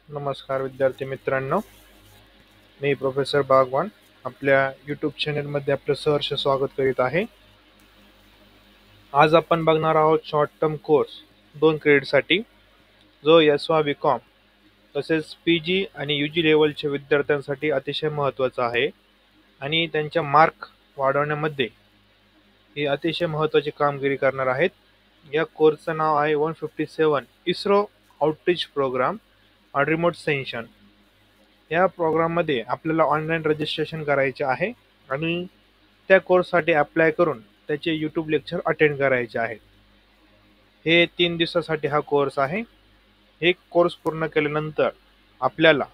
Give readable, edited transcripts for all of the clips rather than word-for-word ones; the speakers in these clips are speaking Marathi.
नमस्कार विद्यार्थी मित्रांनो, मी प्रोफेसर बागवान आपल्या यूट्यूब चॅनलमध्ये आपलं सहर्ष स्वागत करीत आहे. आज आपण बघणार आहोत शॉर्ट टर्म कोर्स 2 क्रेडिटसाठी जो एस.वा. बी.कॉम तसेच पी.जी. आणि यू.जी. लेवलच्या विद्यार्थ्यांसाठी अतिशय महत्त्वाचा आहे आणि त्यांच्या मार्क वाढवण्यामध्ये ही अतिशय महत्त्वाची कामगिरी करणार आहेत. या कोर्सचं नाव आहे 157 ISRO outreach program on remote sensing. या प्रोग्राममध्ये आपल्याला ऑनलाईन रजिस्ट्रेशन करायचे आहे आणि त्या कोर्ससाठी अप्लाय करून त्याचे यूट्यूब लेक्चर अटेंड करायचे आहे. हे 3 दिवसासाठी हा कोर्स आहे. हे कोर्स पूर्ण केल्यानंतर आपल्याला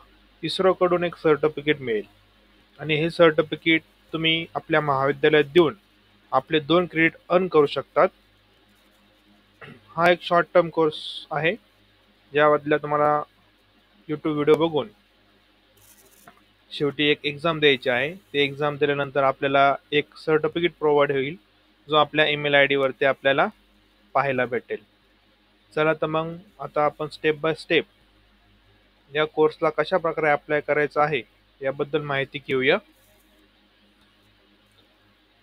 इस्रोकडून एक सर्टिफिकेट मिळेल आणि हे सर्टिफिकेट तुम्ही आपल्या महाविद्यालयात देऊन आपले 2 क्रेडिट अर्न करू शकतात. हा एक शॉर्ट टर्म कोर्स आहे ज्यामधला तुम्हाला यूट्यूब व्हिडिओ बघून शेवटी एक एक्झाम द्यायची आहे. ते एक्झाम दिल्यानंतर आपल्याला एक सर्टिफिकेट प्रोव्हाइड होईल जो आपल्या ईमेल आय डीवरती आपल्याला पाहायला भेटेल. चला तर मग आता आपण स्टेप बाय स्टेप या कोर्सला कशा प्रकारे अप्लाय करायचं आहे याबद्दल माहिती घेऊया.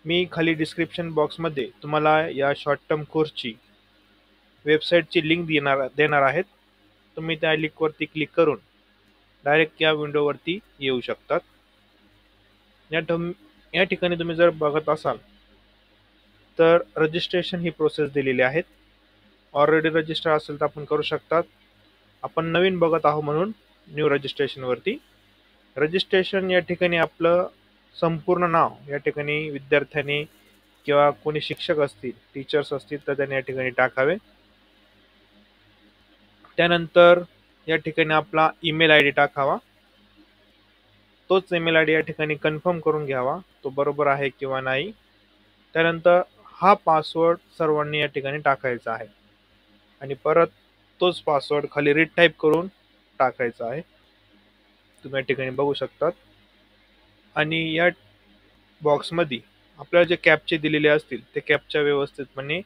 मी खाली डिस्क्रिप्शन बॉक्समध्ये तुम्हाला या शॉर्ट टर्म कोर्सची वेबसाईटची लिंक देणार आहेत. तुम्ही त्या लिंकवरती क्लिक करून डायरेक्ट या विंडोवरती येऊ शकतात. या ठिकाणी तुम्ही जर बघत असाल तर रजिस्ट्रेशन ही प्रोसेस दिलेली आहे. ऑलरेडी रजिस्टर असेल तर आपण करू शकतात. आपण नवीन बघत आहोत म्हणून न्यू रजिस्ट्रेशनवरती. रजिस्ट्रेशन या ठिकाणी आपलं संपूर्ण नाव या ठिकाणी विद्यार्थ्यांनी किंवा कोणी शिक्षक असतील, टीचर्स असतील तर त्यांनी या ठिकाणी टाकावे. त्यानंतर या ठिकाणी आपला ईमेल आय डी टाकावा. तोच ईमेल आय डी या ठिकाणी कन्फर्म करून घ्यावा तो बरोबर आहे किंवा नाही. त्यानंतर हा पासवर्ड सर्वांनी या ठिकाणी टाकायचा आहे आणि परत तोच पासवर्ड खाली रिटाईप करून टाकायचा आहे. तुम्ही या ठिकाणी बघू शकतात. आणि या बॉक्समध्ये आपल्याला जे कॅपचे दिलेले असतील ते कॅपच्या व्यवस्थितपणे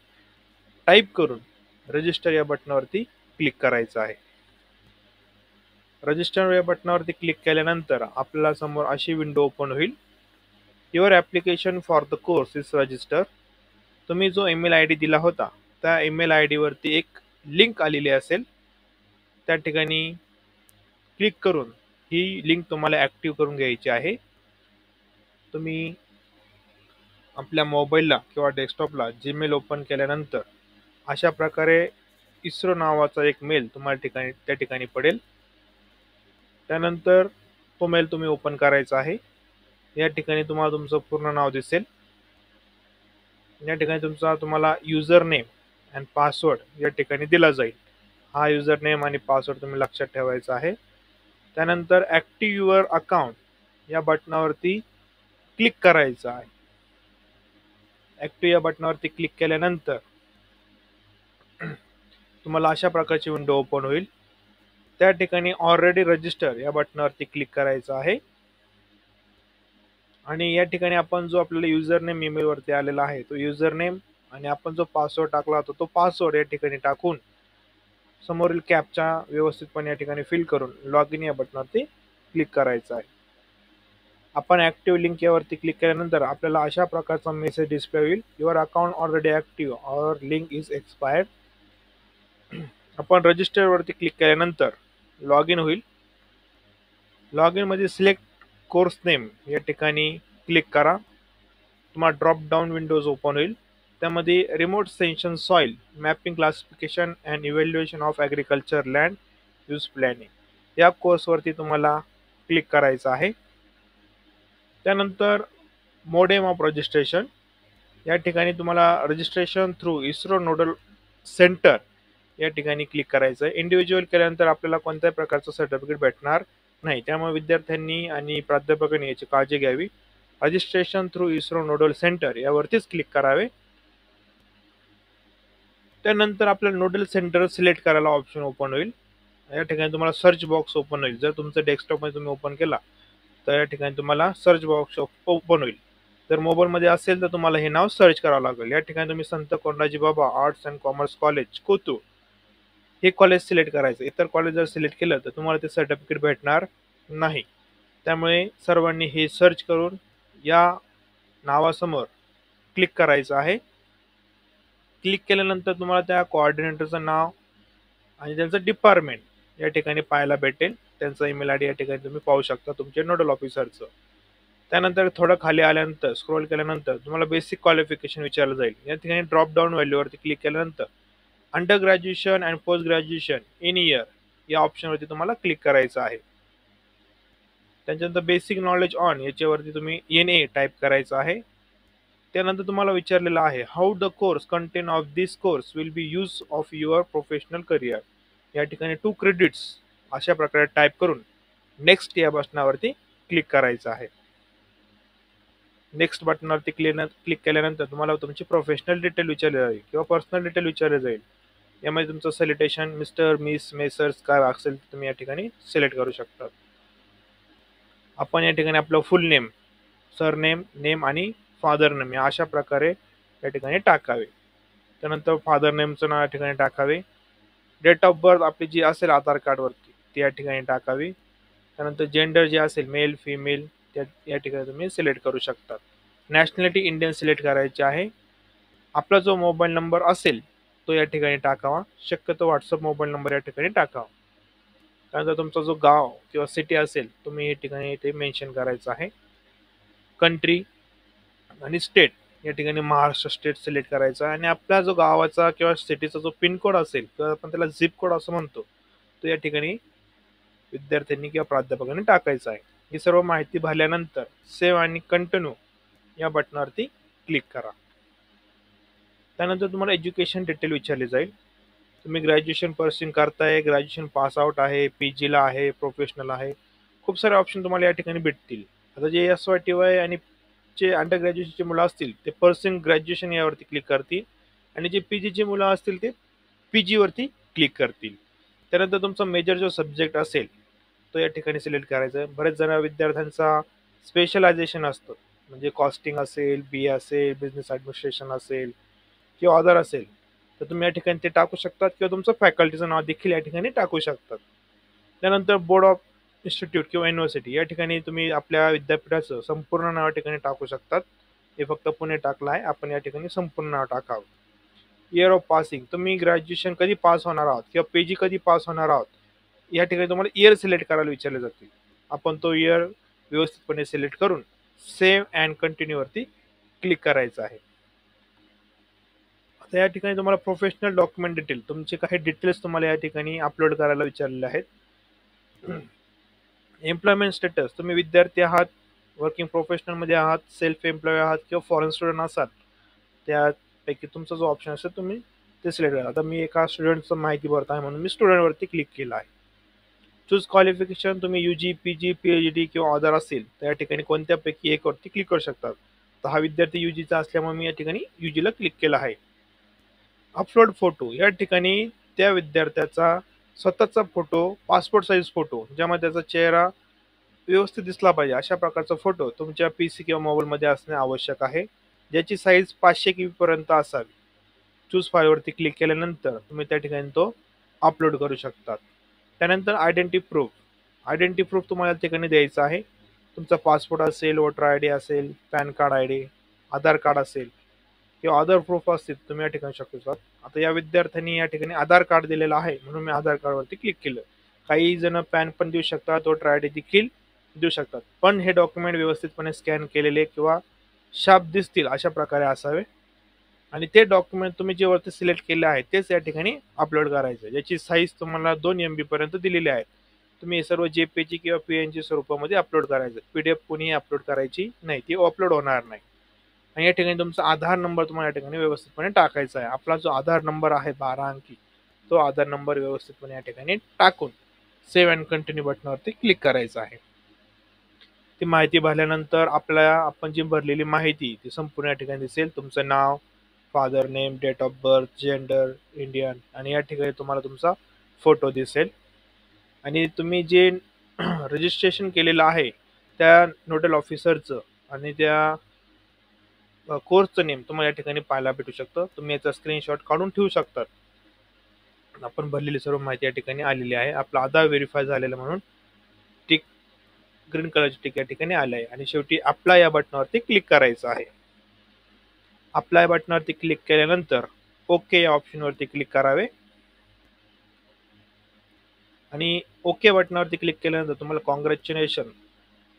टाईप करून रजिस्टर या बटनावरती क्लिक करायचं आहे. रजिस्टर या बटनावरती क्लिक केल्यानंतर आपल्याला समोर अशी विंडो ओपन होईल. Your application for the course is register. तुम्ही जो ईमेल आय डी दिला होता त्या ईमेल आय डीवरती एक लिंक आलेली असेल. त्या ठिकाणी क्लिक करून ही लिंक तुम्हाला ॲक्टिव्ह करून घ्यायची आहे. तुम्ही आपल्या मोबाईलला किंवा डेस्कटॉपला जीमेल ओपन केल्यानंतर अशा प्रकारे इस्रो नावाचा एक मेल तुम्हाला त्या ठिकाणी पडेल. त्यानंतर तो मेल तुम्ही ओपन करायचा आहे. या ठिकाणी तुम्हाला तुमचं पूर्ण नाव दिसेल. या ठिकाणी तुम्हाला युजर नेम अँड पासवर्ड या ठिकाणी दिला जाईल. हा युजर नेम आणि पासवर्ड तुम्ही लक्षात ठेवायचा आहे. त्यानंतर ॲक्टिव्ह युअर अकाउंट या बटनावरती क्लिक करायचं आहे. ॲक्टिव्ह या बटनावरती क्लिक केल्यानंतर तुम्हाला अशा प्रकारची विंडो ओपन होईल. त्या ठिकाणी ऑलरेडी रजिस्टर या बटनावरती क्लिक करायचं आहे आणि या ठिकाणी आपण जो आपल्याला युजर नेम ईमेलवरती आलेला आहे तो युजर नेम आणि आपण जो पासवर्ड टाकला होता तो पासवर्ड या ठिकाणी टाकून समोरील कॅपचा व्यवस्थितपणे या ठिकाणी फिल करून लॉग इन या बटनावरती क्लिक करायचं आहे. आपण ॲक्टिव्ह लिंक यावरती क्लिक केल्यानंतर आपल्याला अशा प्रकारचा मेसेज डिस्प्ले होईल. Your account already active or link is expired. आपण रजिस्टरवरती क्लिक केल्यानंतर लॉग इन होईल. लॉग इनमध्ये सिलेक्ट कोर्स नेम या ठिकाणी क्लिक करा. तुम्हाला ड्रॉप डाऊन विंडोज ओपन होईल. त्यामध्ये remote sensing soil mapping classification and evaluation of agriculture land use planning या कोर्सवरती तुम्हाला क्लिक करायचं आहे. त्यानंतर मोडेम ऑफ रजिस्ट्रेशन या ठिकाणी तुम्हाला registration through ISRO nodal centre या ठिकाणी क्लिक करायचं आहे. इंडिव्हिज्युअल केल्यानंतर आपल्याला कोणत्याही प्रकारचं सर्टिफिकेट भेटणार नाही. त्यामुळे विद्यार्थ्यांनी आणि प्राध्यापकांनी याची काळजी घ्यावी. Registration through ISRO nodal centre यावरतीच क्लिक करावे. त्यानंतर आपल्याला नोडल सेंटर सिलेक्ट करायला ऑप्शन ओपन होईल. या ठिकाणी तुम्हाला सर्च बॉक्स ओपन होईल. जर तुमचं डेस्कटॉपमध्ये तुम्ही ओपन केला तर या ठिकाणी तुम्हाला सर्च बॉक्स ओपन होईल. जर मोबाईलमध्ये असेल तर तुम्हाला हे नाव सर्च करावं लागेल. या ठिकाणी तुम्ही संत कोंडाजी बाबा आर्ट्स अँड कॉमर्स कॉलेज कोतूर हे कॉलेज सिलेक्ट करायचं. इतर कॉलेज जर सिलेक्ट केलं तर तुम्हाला ते सर्टिफिकेट भेटणार नाही. त्यामुळे सर्वांनी हे सर्च करून या नावासमोर क्लिक करायचं आहे. क्लिक केल्यानंतर तुम्हाला त्या कोऑर्डिनेटरचं नाव आणि त्यांचं डिपार्टमेंट या ठिकाणी पाहायला भेटेल. त्यांचा ईमेल आयडी या ठिकाणी तुम्ही पाहू शकता तुमच्या नोडल ऑफिसरचं. त्यानंतर थोडं खाली आल्यानंतर स्क्रोल केल्यानंतर तुम्हाला बेसिक क्वालिफिकेशन विचारलं जाईल. या ठिकाणी ड्रॉप डाऊन व्हॅल्यूवरती क्लिक केल्यानंतर under graduation and post graduation in year या ऑप्शनवरती तुम्हाला क्लिक करायचं आहे. त्याच्यानंतर बेसिक नॉलेज ऑन याच्यावरती तुम्ही NA टाईप करायचं आहे. त्यानंतर तुम्हाला विचारलेलं आहे how the course content of this course will be use of your professional career. या ठिकाणी 2 क्रेडिट्स अशा प्रकारे टाईप करून नेक्स्ट या बटनावरती क्लिक करायचं आहे. नेक्स्ट बटनावरती क्लिक केल्यानंतर तुम्हाला तुमची प्रोफेशनल डिटेल विचारली जाईल किंवा पर्सनल डिटेल विचारले जाईल. यामध्ये तुमचं सॅल्युटेशन मिस्टर मिस मेसर्स काय असेल तुम्ही या ठिकाणी सिलेक्ट करू शकता. आपण या ठिकाणी आपलं फुल नेम, सरनेम, नेम आणि फादर नेम या अशा प्रकारे या ठिकाणी टाकावे. त्यानंतर फादर नेमचं नाव या ठिकाणी टाकावे. डेट ऑफ बर्थ आपली जी असेल आधार कार्डवरती ती या ठिकाणी टाकावी. त्यानंतर जेंडर जे असेल मेल फिमेल त्या या ठिकाणी तुम्ही सिलेक्ट करू शकता. नॅशनॅलिटी इंडियन सिलेक्ट करायची आहे. आपला जो मोबाईल नंबर असेल तो या ठिकाणी टाकावा. शक्यतो व्हॉट्सअप मोबाईल नंबर या ठिकाणी टाकावा. त्यानंतर तुमचा जो गाव किंवा सिटी असेल तुम्ही या ठिकाणी इथे मेन्शन करायचं आहे. कंट्री आणि स्टेट या ठिकाणी महाराष्ट्र स्टेट सिलेक्ट करायचा आणि आपला जो गावाचा किंवा सिटीचा जो पिनकोड असेल किंवा आपण त्याला झिप कोड असं म्हणतो तो या ठिकाणी विद्यार्थ्यांनी किंवा प्राध्यापकांनी टाकायचा आहे. ही सर्व माहिती भरल्यानंतर सेव्ह आणि कंटिन्यू या बटनावरती क्लिक करा. त्यानंतर तुम्हाला एज्युकेशन डिटेल विचारली जाईल. तुम्ही ग्रॅज्युएशन पर्सिंग करताय, ग्रॅज्युएशन पास आउट आहे, PGला आहे, प्रोफेशनल आहे, खूप सारे ऑप्शन तुम्हाला या ठिकाणी भेटतील. आता जे SYTY आणि जे अंडर ग्रॅज्युएशनची मुलं असतील ते पर्सिंग ग्रॅज्युएशन यावरती क्लिक करतील आणि जे PGची मुलं असतील ते PGवरती क्लिक करतील. त्यानंतर तुमचा मेजर जो सब्जेक्ट असेल तो या ठिकाणी सिलेक्ट करायचा आहे. बरेच जण विद्यार्थ्यांचा स्पेशलायझेशन असतं, म्हणजे कॉस्टिंग असेल, BA असेल, बिझनेस ॲडमिनिस्ट्रेशन असेल किंवा अदर असेल तर तुम्ही या ठिकाणी ते टाकू शकतात किंवा तुमचं फॅकल्टीचं नाव देखील या ठिकाणी टाकू शकतात. त्यानंतर बोर्ड ऑफ इन्स्टिट्यूट किंवा युनिव्हर्सिटी या ठिकाणी तुम्ही आपल्या विद्यापीठाचं संपूर्ण नाव या ठिकाणी टाकू शकतात. हे फक्त पुणे टाकलं आहे, आपण या ठिकाणी संपूर्ण नाव टाकावं. इयर ऑफ पासिंग, तुम्ही ग्रॅज्युएशन कधी पास होणार आहात किंवा PG कधी पास होणार आहात या ठिकाणी तुम्हाला इयर सिलेक्ट करायला विचारले जातील. आपण तो इयर व्यवस्थितपणे सिलेक्ट करून सेव्ह अँड कंटिन्यूवरती क्लिक करायचं आहे. आता या ठिकाणी तुम्हाला प्रोफेशनल डॉक्युमेंट डिटेल, तुमचे काही डिटेल्स तुम्हाला या ठिकाणी अपलोड करायला विचारलेले आहेत. एम्प्लॉयमेंट स्टेटस, तुम्ही विद्यार्थी आहात, वर्किंग प्रोफेशनलमध्ये आहात, सेल्फ एम्प्लॉय आहात किंवा फॉरेन स्टुडंट असाल त्यापैकी तुमचा जो ऑप्शन असेल तुम्ही ते सिलेक्ट करा. आता मी एका स्टुडंटचं माहिती भरत आहे म्हणून मी स्टुडंटवरती क्लिक केलं आहे. चूज क्वालिफिकेशन, तुम्ही UG, PG, PhD किंवा अदर असेल तर या ठिकाणी कोणत्यापैकी एक वरती क्लिक करू शकतात. तर हा विद्यार्थी UGचा असल्यामुळे मी या ठिकाणी UGला क्लिक केलं आहे. अपलोड फोटो, या ठिकाणी त्या विद्यार्थ्याचा स्वतःचा फोटो, पासपोर्ट साईज फोटो ज्यामध्ये त्याचा चेहरा व्यवस्थित दिसला पाहिजे अशा प्रकारचा फोटो तुमच्या PC किंवा मोबाईलमध्ये असणे आवश्यक आहे, ज्याची साईज 500 KB पर्यंत असावी. चूज फाईलवरती क्लिक केल्यानंतर तुम्ही त्या ठिकाणी तो अपलोड करू शकतात. त्यानंतर आयडेंटिटी प्रूफ तुम्हाला त्या ठिकाणी द्यायचा आहे. तुमचा पासपोर्ट असेल, वोटर ID असेल, पॅन कार्ड ID, आधार कार्ड असेल किंवा अदर प्रूफ असतील तुम्ही या ठिकाणी शकू शकता. आता या विद्यार्थ्यांनी या ठिकाणी आधार कार्ड दिलेलं आहे म्हणून मी आधार कार्डवरती क्लिक केलं. काही जण पॅन पण देऊ शकतात, वोटर ID देखील देऊ शकतात, पण हे डॉक्युमेंट व्यवस्थितपणे स्कॅन केलेले किंवा शार्प दिसतील अशा प्रकारे असावे आणि ते डॉक्युमेंट तुम्ही जे वरती सिलेक्ट केले आहे तेच या ठिकाणी अपलोड करायचं. ज्याची साईज तुम्हाला 2 MB पर्यंत दिलेली आहे. तुम्ही हे सर्व JPG किंवा PNG स्वरूपामध्ये अपलोड करायचं. PDF कोणीही अपलोड करायची नाही, ती अपलोड होणार नाही. आणि या ठिकाणी तुमचा आधार नंबर तुम्हाला या ठिकाणी व्यवस्थितपणे टाकायचा आहे. आपला जो आधार नंबर आहे 12 अंकी तो आधार नंबर व्यवस्थितपणे या ठिकाणी टाकून सेव्ह अँड कंटिन्यू बटनावरती क्लिक करायचं आहे. ती माहिती भरल्यानंतर आपल्याला आपण जी भरलेली माहिती ती संपूर्ण या ठिकाणी दिसेल. तुमचं नाव, father name, date of birth, gender Indian आणि या ठिकाणी तुम्हाला तुमचा फोटो दिसेल आणि तुम्ही जे रजिस्ट्रेशन केलेलं आहे त्या नोडल ऑफिसरचं आणि त्या कोर्सचं नेम तुम्हाला या ठिकाणी पाहायला भेटू शकतं. तुम्ही याचा स्क्रीनशॉट काढून ठेवू शकतात. आपण भरलेली सर्व माहिती या ठिकाणी आलेली आहे. आपला आधार व्हेरीफाय झालेला म्हणून टिक, ग्रीन कलरची टिक या ठिकाणी आली आहे. आणि शेवटी अप्लाय या बटनावरती क्लिक करायचं आहे. अप्लाय बटनावरती क्लिक केल्यानंतर ओके या ऑप्शनवरती क्लिक करावे. आणि ओके बटनावरती क्लिक केल्यानंतर तुम्हाला कॉंग्रॅच्युलेशन,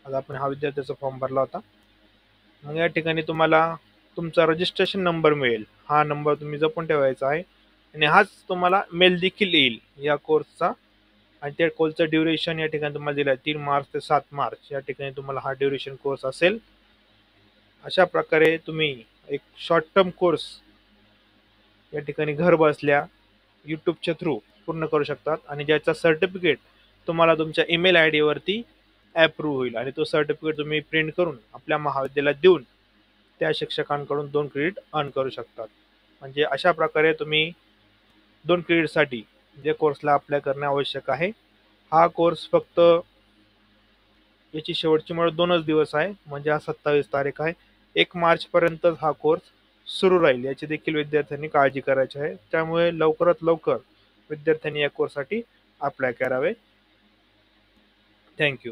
आज आपण हा विद्यार्थ्याचा फॉर्म भरला होता. मग या ठिकाणी तुम्हाला तुमचा रजिस्ट्रेशन नंबर मिळेल. हा नंबर तुम्ही जपून ठेवायचा आहे आणि हाच तुम्हाला मेल देखील येईल या कोर्सचा. आणि त्या कोर्सचं ड्युरेशन या ठिकाणी तुम्हाला दिलं आहे 3 मार्च ते 7 मार्च या ठिकाणी तुम्हाला हा ड्युरेशन कोर्स असेल. अशा प्रकारे तुम्ही एक शॉर्ट टर्म कोर्स या ठिकाणी घर बसल्या यूट्यूबच्या थ्रू पूर्ण करू शकतात. आणि ज्याचा सर्टिफिकेट तुम्हाला तुमच्या ईमेल आय डीवरती अप्रूव्ह होईल आणि तो सर्टिफिकेट तुम्ही प्रिंट करून आपल्या महाविद्यालयात देऊन त्या शिक्षकांकडून 2 क्रेडिट अर्न करू शकतात. म्हणजे अशा प्रकारे तुम्ही 2 क्रेडिटसाठी जे कोर्सला अप्लाय करणे आवश्यक आहे. हा कोर्स फक्त याची शेवटची मुदत 2च दिवस आहे, म्हणजे आज 27 तारीख आहे. 1 मार्चपर्यंतच हा कोर्स सुरू राहील, याची देखील विद्यार्थ्यांनी काळजी करायची आहे. त्यामुळे लवकरात लवकर विद्यार्थ्यांनी या कोर्ससाठी अप्लाय करावे. थँक्यू.